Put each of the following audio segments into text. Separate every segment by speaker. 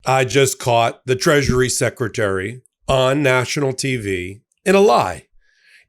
Speaker 1: I just caught the Treasury Secretary on national TV in a lie.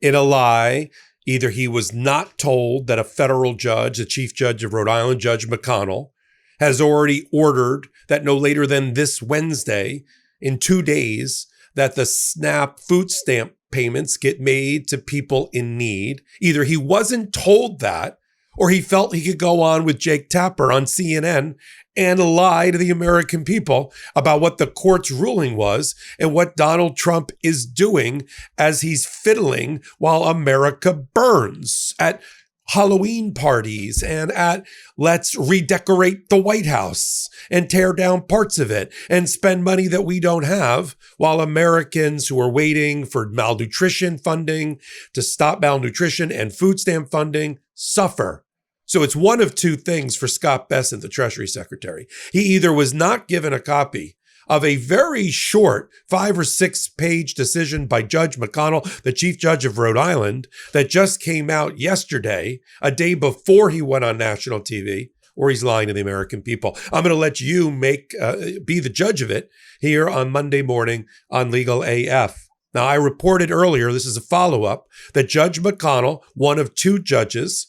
Speaker 1: In a lie, either he was not told that a federal judge, the Chief Judge of Rhode Island, Judge McConnell, has already ordered that no later than this Wednesday, in 2 days, that the SNAP food stamp payments get made to people in need. Either he wasn't told that, or he felt he could go on with Jake Tapper on CNN and lie to the American people about what the court's ruling was and what Donald Trump is doing as he's fiddling while America burns at Halloween parties and at let's redecorate the White House and tear down parts of it and spend money that we don't have, while Americans who are waiting for malnutrition funding to stop malnutrition and food stamp funding suffer. So it's one of two things for Scott Bessent, the Treasury Secretary. He either was not given a copy of a very short 5 or 6 page decision by Judge McConnell, the Chief Judge of Rhode Island, that just came out yesterday, a day before he went on national TV, or he's lying to the American people. I'm going to let you be the judge of it here on Monday morning on Legal AF. Now, I reported earlier, this is a follow-up, that Judge McConnell, one of 2 judges,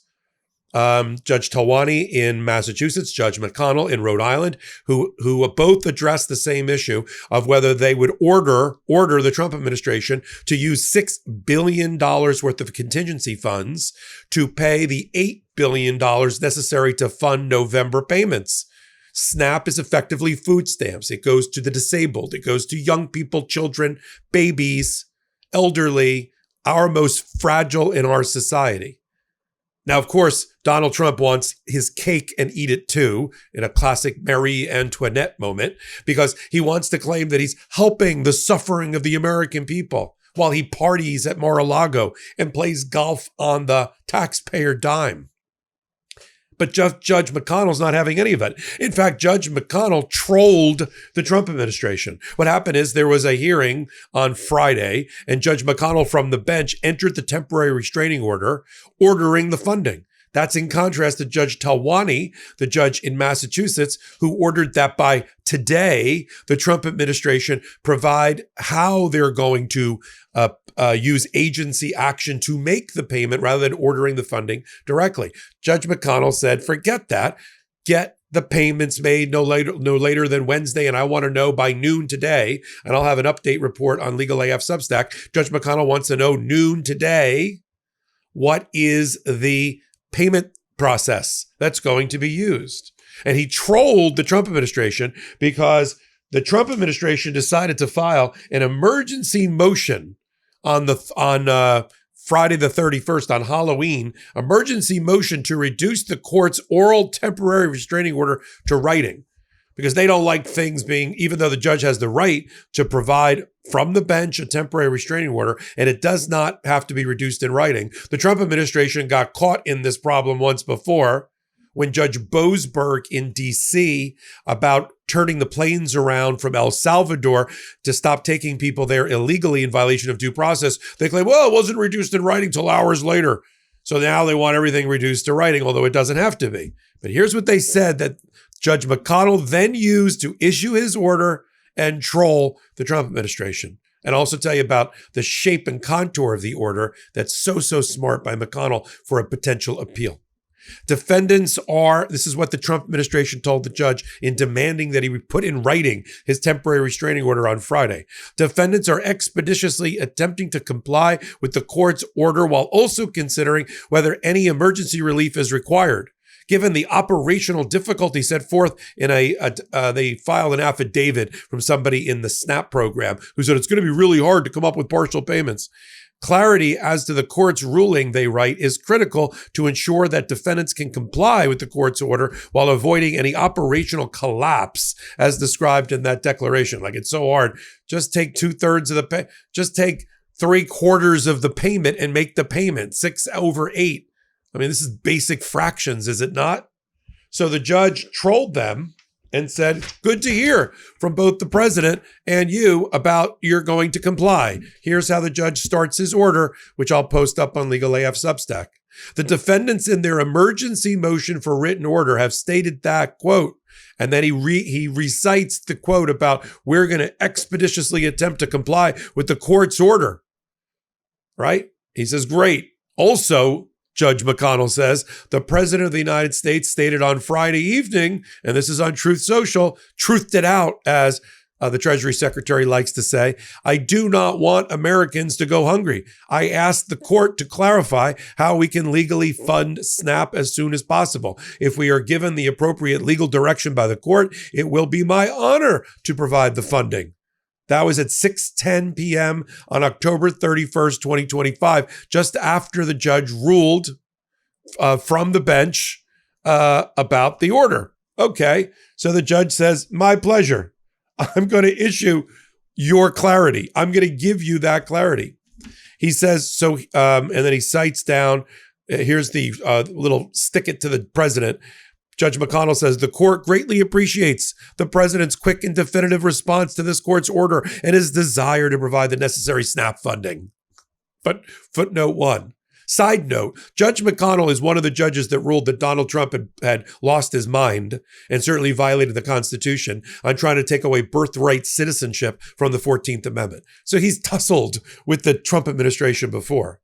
Speaker 1: Judge Talwani in Massachusetts, Judge McConnell in Rhode Island, who both addressed the same issue of whether they would order the Trump administration to use $6 billion worth of contingency funds to pay the $8 billion necessary to fund November payments. SNAP is effectively food stamps. It goes to the disabled. It goes to young people, children, babies, elderly, our most fragile in our society. Now, of course, Donald Trump wants his cake and eat it too, in a classic Marie Antoinette moment, because he wants to claim that he's helping the suffering of the American people while he parties at Mar-a-Lago and plays golf on the taxpayer dime. But Judge McConnell's not having any of that. In fact, Judge McConnell trolled the Trump administration. What happened is there was a hearing on Friday, and Judge McConnell from the bench entered the temporary restraining order ordering the funding. That's in contrast to Judge Talwani, the judge in Massachusetts, who ordered that by today, the Trump administration provide how they're going to use agency action to make the payment rather than ordering the funding directly. Judge McConnell said, forget that. Get the payments made no later than Wednesday, and I want to know by noon today, and I'll have an update report on Legal AF Substack. Judge McConnell wants to know noon today, what is the payment process that's going to be used. And he trolled the Trump administration because the Trump administration decided to file an emergency motion on Friday the 31st, on Halloween, emergency motion to reduce the court's oral temporary restraining order to writing, because they don't like things being, even though the judge has the right to provide from the bench a temporary restraining order, and it does not have to be reduced in writing. The Trump administration got caught in this problem once before when Judge Boasberg in D.C. about turning the planes around from El Salvador to stop taking people there illegally in violation of due process. They claim, well, it wasn't reduced in writing till hours later. So now they want everything reduced to writing, although it doesn't have to be. But here's what they said that Judge McConnell then used to issue his order and troll the Trump administration. And also tell you about the shape and contour of the order that's so smart by McConnell for a potential appeal. Defendants this is what the Trump administration told the judge in demanding that he put in writing his temporary restraining order on Friday. Defendants are expeditiously attempting to comply with the court's order while also considering whether any emergency relief is required. Given the operational difficulty set forth in they filed an affidavit from somebody in the SNAP program who said it's going to be really hard to come up with partial payments. Clarity as to the court's ruling, they write, is critical to ensure that defendants can comply with the court's order while avoiding any operational collapse as described in that declaration. Like, it's so hard. Just take 2/3 of the just take 3/4 of the payment and make the payment 6/8. I mean, this is basic fractions, is it not? So the judge trolled them and said, good to hear from both the president and you about you're going to comply. Here's how the judge starts his order, which I'll post up on Legal AF Substack. The defendants in their emergency motion for written order have stated that, quote, And then he recites the quote about, we're going to expeditiously attempt to comply with the court's order, right? He says, great. Also, Judge McConnell says, the president of the United States stated on Friday evening, and this is on Truth Social, truthed it out, as the Treasury Secretary likes to say, I do not want Americans to go hungry. I asked the court to clarify how we can legally fund SNAP as soon as possible. If we are given the appropriate legal direction by the court, it will be my honor to provide the funding. That was at 6:10 p.m. on October 31st, 2025, just after the judge ruled from the bench about the order. Okay, so the judge says, my pleasure. I'm going to issue your clarity. I'm going to give you that clarity. He says, so, and then he cites down, here's the little stick it to the president. Judge McConnell says, the court greatly appreciates the president's quick and definitive response to this court's order and his desire to provide the necessary SNAP funding. But footnote 1. Side note, Judge McConnell is one of the judges that ruled that Donald Trump had lost his mind and certainly violated the Constitution on trying to take away birthright citizenship from the 14th Amendment. So he's tussled with the Trump administration before.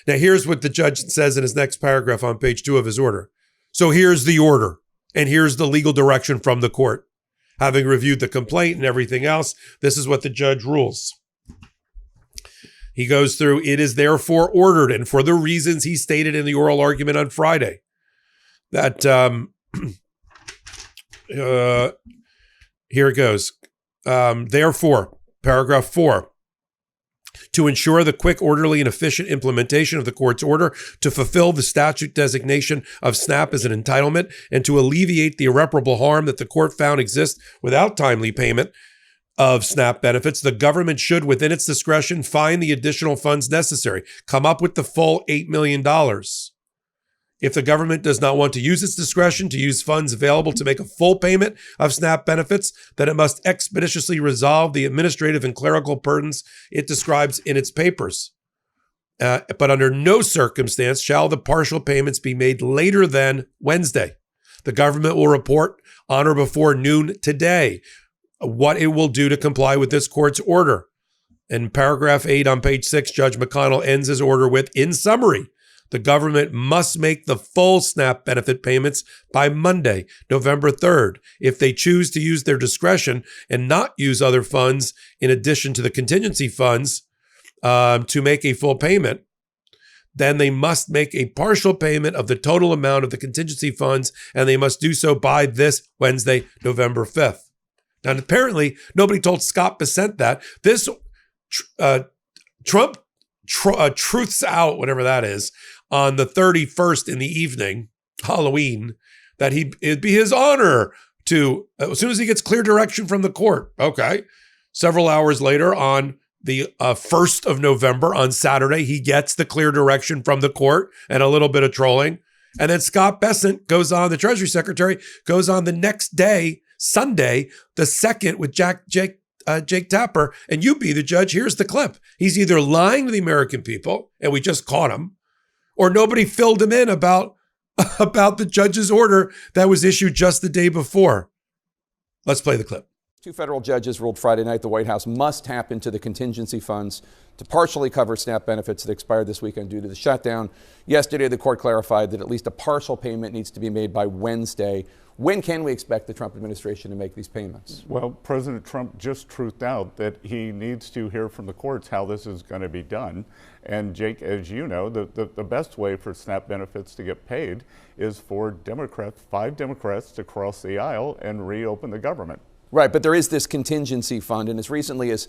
Speaker 1: Now, here's what the judge says in his next paragraph on page 2 of his order. So here's the order, and here's the legal direction from the court. Having reviewed the complaint and everything else, this is what the judge rules. He goes through, it is therefore ordered, and for the reasons he stated in the oral argument on Friday, that, here it goes. Therefore, paragraph 4, to ensure the quick, orderly, and efficient implementation of the court's order, to fulfill the statute designation of SNAP as an entitlement, and to alleviate the irreparable harm that the court found exists without timely payment of SNAP benefits, the government should, within its discretion, find the additional funds necessary, come up with the full $8 million. If the government does not want to use its discretion to use funds available to make a full payment of SNAP benefits, then it must expeditiously resolve the administrative and clerical burdens it describes in its papers. But under no circumstance shall the partial payments be made later than Wednesday. The government will report on or before noon today what it will do to comply with this court's order. In paragraph 8 on page 6, Judge McConnell ends his order with, in summary, the government must make the full SNAP benefit payments by Monday, November 3rd. If they choose to use their discretion and not use other funds in addition to the contingency funds to make a full payment, then they must make a partial payment of the total amount of the contingency funds, and they must do so by this Wednesday, November 5th. Now, apparently, nobody told Scott Bessent that. This Trump truths out, whatever that is, on the 31st in the evening, Halloween, that it'd be his honor to, as soon as he gets clear direction from the court. Okay. Several hours later, on the 1st of November, on Saturday, he gets the clear direction from the court and a little bit of trolling. And then Scott Bessent goes on, the Treasury Secretary, goes on the next day, Sunday, the 2nd, with Jake Tapper, and you be the judge. Here's the clip. He's either lying to the American people, and we just caught him, or nobody filled him in about the judge's order that was issued just the day before. Let's play the clip.
Speaker 2: 2 federal judges ruled Friday night the White House must tap into the contingency funds to partially cover SNAP benefits that expired this weekend due to the shutdown. Yesterday, the court clarified that at least a partial payment needs to be made by Wednesday. When can we expect the Trump administration to make these payments?
Speaker 3: Well, President Trump just truthed out that he needs to hear from the courts how this is going to be done. And Jake, as you know, the best way for SNAP benefits to get paid is for 5 Democrats to cross the aisle and reopen the government.
Speaker 2: Right, but there is this contingency fund, and as recently as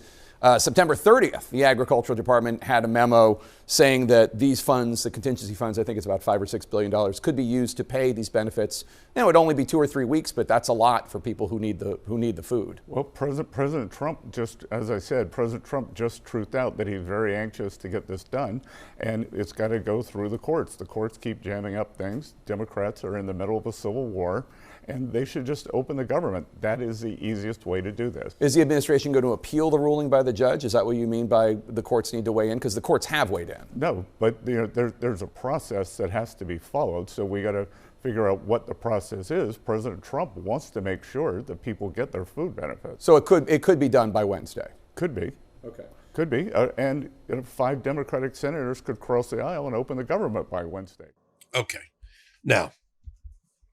Speaker 2: September 30th, the Agricultural Department had a memo saying that these funds, the contingency funds, I think it's about $5 or $6 billion, could be used to pay these benefits. Now, it would only be 2 or 3 weeks, but that's a lot for people who need the food.
Speaker 3: Well, President Trump just, as I said, President Trump just truthed out that he's very anxious to get this done, and it's got to go through the courts. The courts keep jamming up things. Democrats are in the middle of a civil war, and they should just open the government. That is the easiest way to do this.
Speaker 2: Is the administration going to appeal the ruling by the judge? Is that what you mean by the courts need to weigh in? Because the courts have weighed in.
Speaker 3: No, but there's a process that has to be followed. So we got to figure out what the process is. President Trump wants to make sure that people get their food benefits.
Speaker 2: So it could be done by Wednesday.
Speaker 3: Could be.
Speaker 2: Okay.
Speaker 3: Could be. And 5 Democratic senators could cross the aisle and open the government by Wednesday.
Speaker 1: Okay. Now,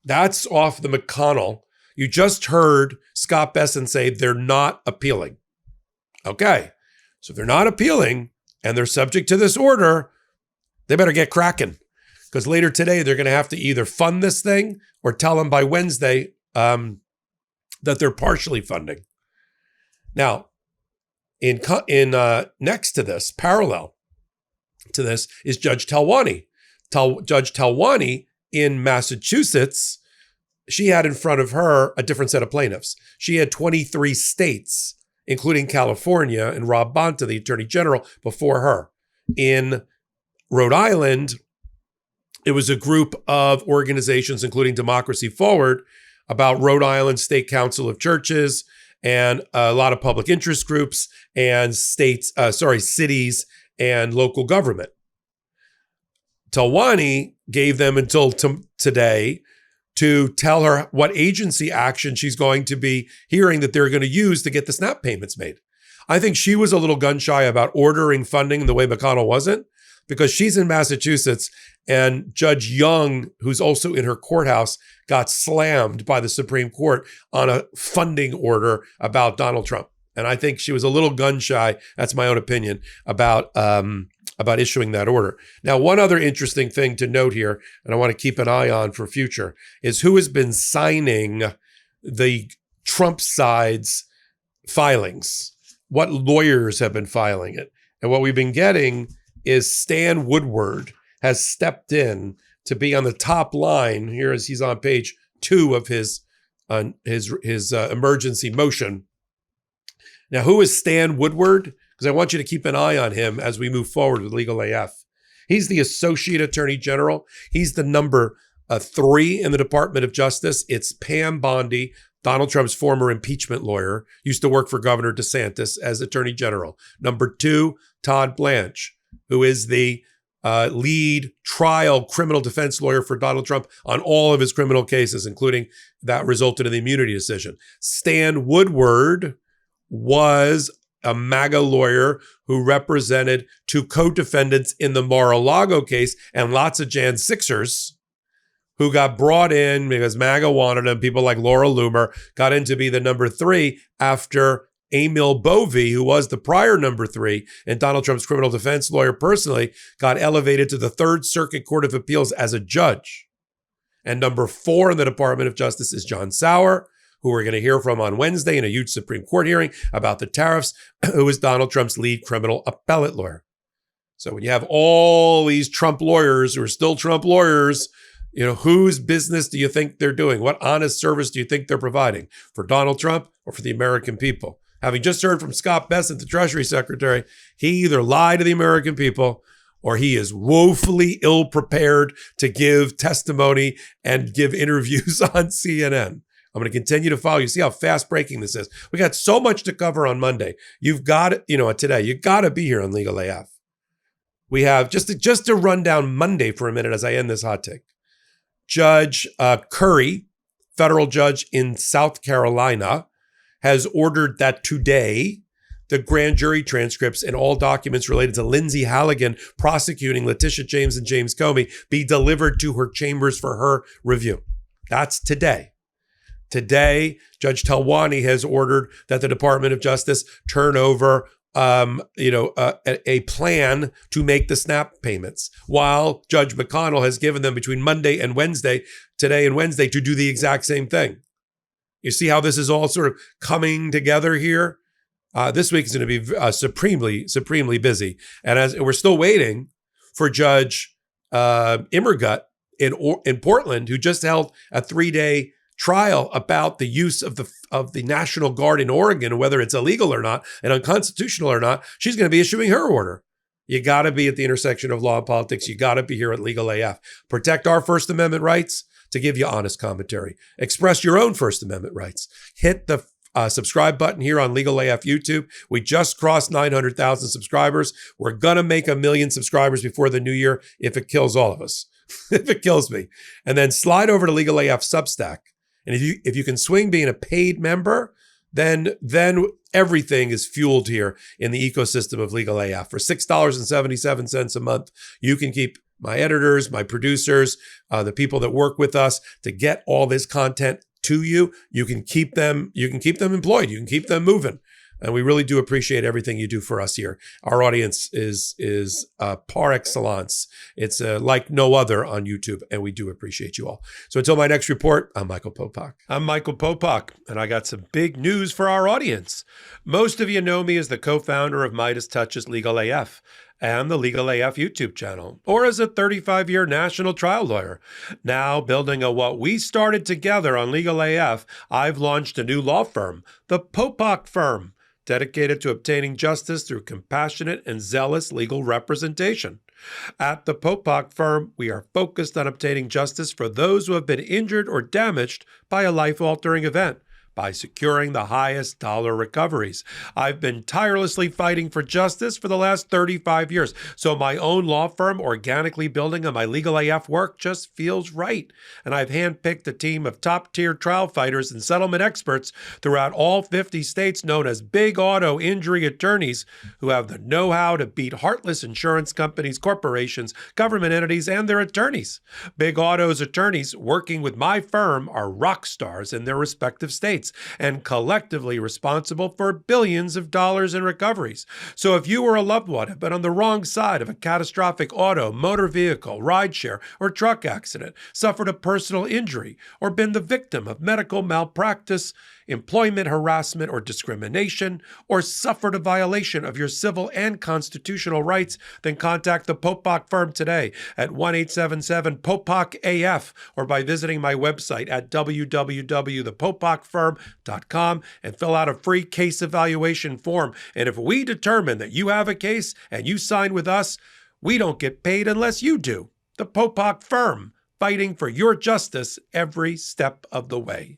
Speaker 1: that's off the McConnell. You just heard Scott Bessent say they're not appealing. Okay. So if they're not appealing and they're subject to this order, they better get cracking. Because later today, they're going to have to either fund this thing or tell them by Wednesday that they're partially funding. Now, in next to this, parallel to this, is Judge Talwani. Judge Talwani in Massachusetts, she had in front of her a different set of plaintiffs. She had 23 states, including California, and Rob Bonta, the Attorney General, before her. In Rhode Island, it was a group of organizations, including Democracy Forward, about Rhode Island State Council of Churches and a lot of public interest groups and cities and local government. Talwani gave them until today to tell her what agency action she's going to be hearing that they're going to use to get the SNAP payments made. I think she was a little gun shy about ordering funding the way McConnell wasn't, because she's in Massachusetts and Judge Young, who's also in her courthouse, got slammed by the Supreme Court on a funding order about Donald Trump. And I think she was a little gun shy, that's my own opinion, about issuing that order. Now, one other interesting thing to note here, and I want to keep an eye on for future, is who has been signing the Trump side's filings. What lawyers have been filing it. And what we've been getting is Stan Woodward has stepped in to be on the top line here as he's on page 2 of his emergency motion. Now, who is Stan Woodward? Because I want you to keep an eye on him as we move forward with Legal AF. He's the Associate Attorney General. He's the number 3 in the Department of Justice. It's Pam Bondi, Donald Trump's former impeachment lawyer, used to work for Governor DeSantis as Attorney General. Number 2, Todd Blanche, who is the lead trial criminal defense lawyer for Donald Trump on all of his criminal cases, including that resulted in the immunity decision. Stan Woodward was a MAGA lawyer who represented 2 co-defendants in the Mar-a-Lago case and lots of Jan 6ers who got brought in because MAGA wanted them. People like Laura Loomer got in to be the number 3 after Emil Bovee, who was the prior number 3 and Donald Trump's criminal defense lawyer personally, got elevated to the 3rd Circuit Court of Appeals as a judge. And number 4 in the Department of Justice is John Sauer, who we're going to hear from on Wednesday in a huge Supreme Court hearing about the tariffs, who is Donald Trump's lead criminal appellate lawyer. So when you have all these Trump lawyers who are still Trump lawyers, you know, whose business do you think they're doing? What honest service do you think they're providing? For Donald Trump or for the American people? Having just heard from Scott Bessent, the Treasury Secretary, he either lied to the American people or he is woefully ill-prepared to give testimony and give interviews on CNN. I'm going to continue to follow you. See how fast-breaking this is. We got so much to cover on Monday. You've got to, today, you got to be here on Legal AF. We have, just to run down Monday for a minute as I end this hot take. Judge Curry, federal judge in South Carolina, has ordered that today the grand jury transcripts and all documents related to Lindsay Halligan prosecuting Letitia James and James Comey be delivered to her chambers for her review. That's today. Today, Judge Talwani has ordered that the Department of Justice turn over a plan to make the SNAP payments, while Judge McConnell has given them between Monday and Wednesday, today and Wednesday, to do the exact same thing. You see how this is all sort of coming together here? This week is going to be supremely busy. And as we're still waiting for Judge Immergut in Portland, who just held a 3-day trial about the use of the National Guard in Oregon, whether it's illegal or not and unconstitutional or not. She's going to be issuing her order. You got to be at the intersection of law and politics. You got to be here at Legal AF. Protect our First Amendment rights to give you honest commentary. Express your own First Amendment rights. Hit the subscribe button here on Legal AF YouTube. We just crossed 900,000 subscribers. We're going to make 1 million subscribers before the new year if it kills all of us. if it kills me. And then slide over to Legal AF Substack. And if you can swing being a paid member, then everything is fueled here in the ecosystem of Legal AF. For $6.77 a month, you can keep my editors, my producers, the people that work with us to get all this content to you. You can keep them employed. You can keep them moving. And we really do appreciate everything you do for us here. Our audience is par excellence. It's like no other on YouTube, and we do appreciate you all. So until my next report, I'm Michael Popok. I'm Michael Popok, and I got some big news for our audience. Most of you know me as the co-founder of Midas Touch's Legal AF and the Legal AF YouTube channel, or as a 35-year national trial lawyer. Now, building on what we started together on Legal AF, I've launched a new law firm, the Popok Firm, dedicated to obtaining justice through compassionate and zealous legal representation. At the Popok Firm, we are focused on obtaining justice for those who have been injured or damaged by a life-altering event, by securing the highest dollar recoveries. I've been tirelessly fighting for justice for the last 35 years, so my own law firm organically building on my Legal AF work just feels right. And I've handpicked a team of top-tier trial fighters and settlement experts throughout all 50 states known as big auto injury attorneys who have the know-how to beat heartless insurance companies, corporations, government entities, and their attorneys. Big Auto's attorneys working with my firm are rock stars in their respective states, and collectively responsible for billions of dollars in recoveries. So if you or a loved one have been on the wrong side of a catastrophic auto, motor vehicle, rideshare, or truck accident, suffered a personal injury, or been the victim of medical malpractice, employment harassment or discrimination, or suffered a violation of your civil and constitutional rights, then contact the Popok Firm today at 1-877-POPOK-AF or by visiting my website at www.thepopokfirm.com and fill out a free case evaluation form. And if we determine that you have a case and you sign with us, we don't get paid unless you do. The Popok Firm, fighting for your justice every step of the way.